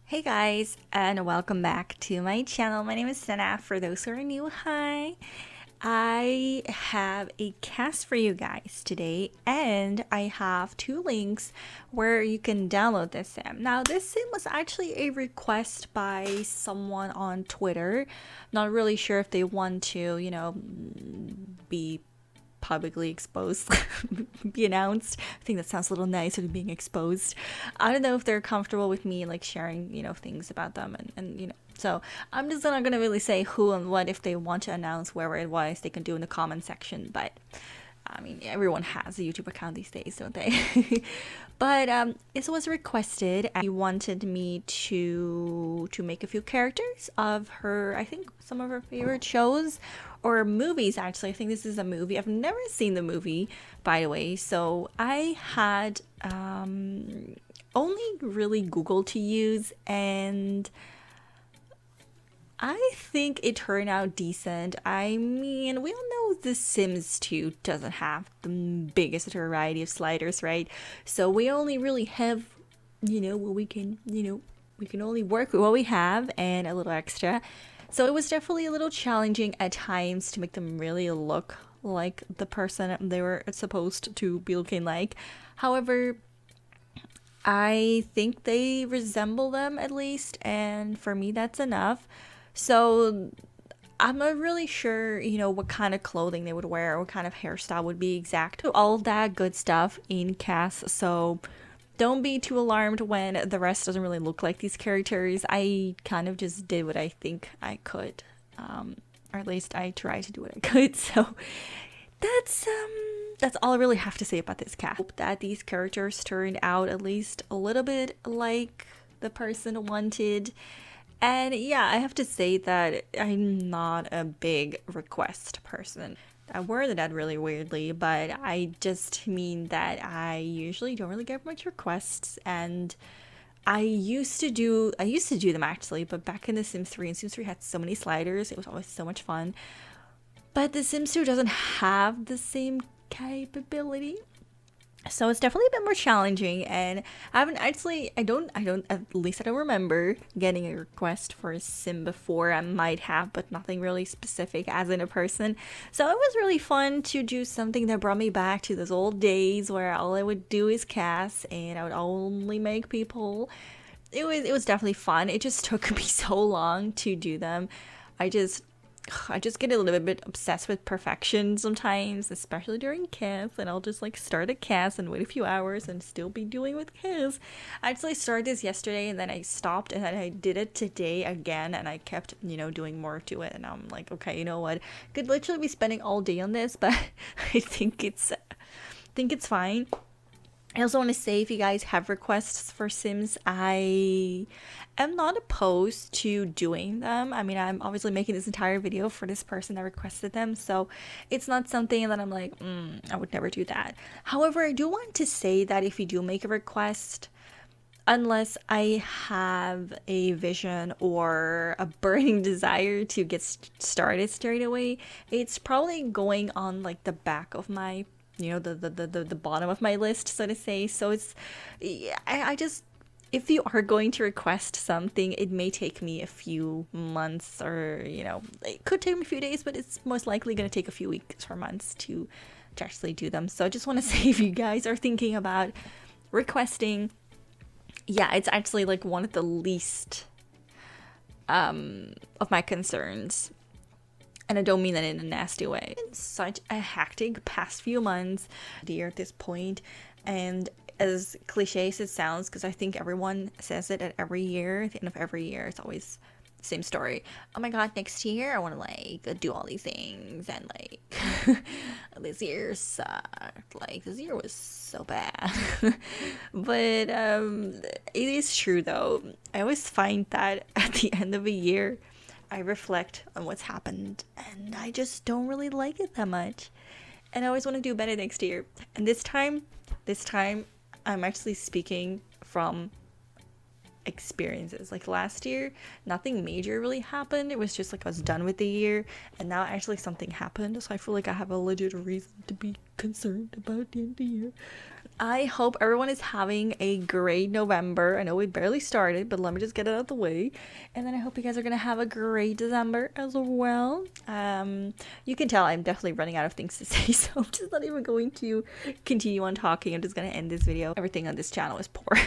Hey guys, and welcome back to my channel. My name is Nenna. For those who are new, hi. I have a cast for you guys today, and I have two links where you can download this sim. Now, this sim was actually a request by someone on Twitter. Not really sure if they want to, be publicly exposed, be announced. I think that sounds a little nicer than being exposed. I don't know if they're comfortable with me like sharing, things about them and so I'm just not gonna really say who and what. If they want to announce wherever it was, they can do in the comment section. But I mean, everyone has a YouTube account these days, don't they? But it was requested, and he wanted me to make a few characters of her, I think some of her favorite shows or movies. Actually, I think this is a movie. I've never seen the movie, by the way, so I had only really Google to use, and I think it turned out decent. I mean, we all know The Sims 2 doesn't have the biggest variety of sliders, right? So we only really have, what we can, we can only work with what we have and a little extra. So it was definitely a little challenging at times to make them really look like the person they were supposed to be looking like. However, I think they resemble them at least, and for me that's enough. So I'm not really sure, what kind of clothing they would wear, or what kind of hairstyle would be exact. All that good stuff in cast. So don't be too alarmed when the rest doesn't really look like these characters. I kind of just did what I think I could, or at least I tried to do what I could. So that's all I really have to say about this cast. Hope that these characters turned out at least a little bit like the person wanted. And yeah, I have to say that I'm not a big request person. I worded that really weirdly, but I just mean that I usually don't really get much requests, and I used to do them actually, but back in The Sims 3, and Sims 3 had so many sliders, it was always so much fun. But The Sims 2 doesn't have the same capability. So it's definitely a bit more challenging, and I haven't actually, at least I don't remember getting a request for a sim before. I might have, but nothing really specific as in a person. So it was really fun to do something that brought me back to those old days where all I would do is cast and I would only make people. It was definitely fun. It just took me so long to do them. I just get a little bit obsessed with perfection sometimes, especially during cast, and I'll just like start a cast and wait a few hours and still be doing with cast. I actually started this yesterday and then I stopped, and then I did it today again, and I kept, doing more to it, and I'm like, okay, you know what? Could literally be spending all day on this, but I think it's fine. I also want to say, if you guys have requests for Sims, I am not opposed to doing them. I mean, I'm obviously making this entire video for this person that requested them, so it's not something that I'm like, I would never do that. However, I do want to say that if you do make a request, unless I have a vision or a burning desire to get started straight away, it's probably going on like the back of my the bottom of my list, so to say. So it's, I just, if you are going to request something, it may take me a few months, or it could take me a few days, but it's most likely going to take a few weeks or months to actually do them. So I just want to say, if you guys are thinking about requesting, yeah, it's actually like one of the least of my concerns. And I don't mean that in a nasty way. It's such a hectic past few months here at this point, and as cliche as it sounds, because I think everyone says it at every year, at the end of every year, it's always the same story. Oh my god, next year I want to like do all these things, and like this year sucked. Like this year was so bad. But it is true though. I always find that at the end of a year, I reflect on what's happened, and I just don't really like it that much. And I always want to do better next year. And this time, I'm actually speaking from experiences. Like last year, nothing major really happened. It was just like I was done with the year, and now actually something happened. So I feel like I have a legit reason to be concerned about the end of the year. I hope everyone is having a great November. I know we barely started, but let me just get it out of the way. And then I hope you guys are gonna have a great December as well. You can tell I'm definitely running out of things to say, so I'm just not even going to continue on talking. I'm just gonna end this video. Everything on this channel is poor.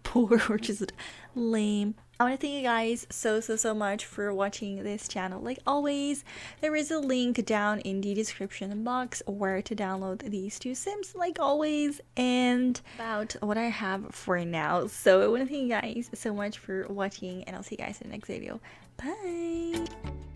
Poor or just lame. I want to thank you guys so much for watching this channel. Like always, there is a link down in the description box where to download these two sims, like always, and about what I have for now. So I want to thank you guys so much for watching, and I'll see you guys in the next video. Bye!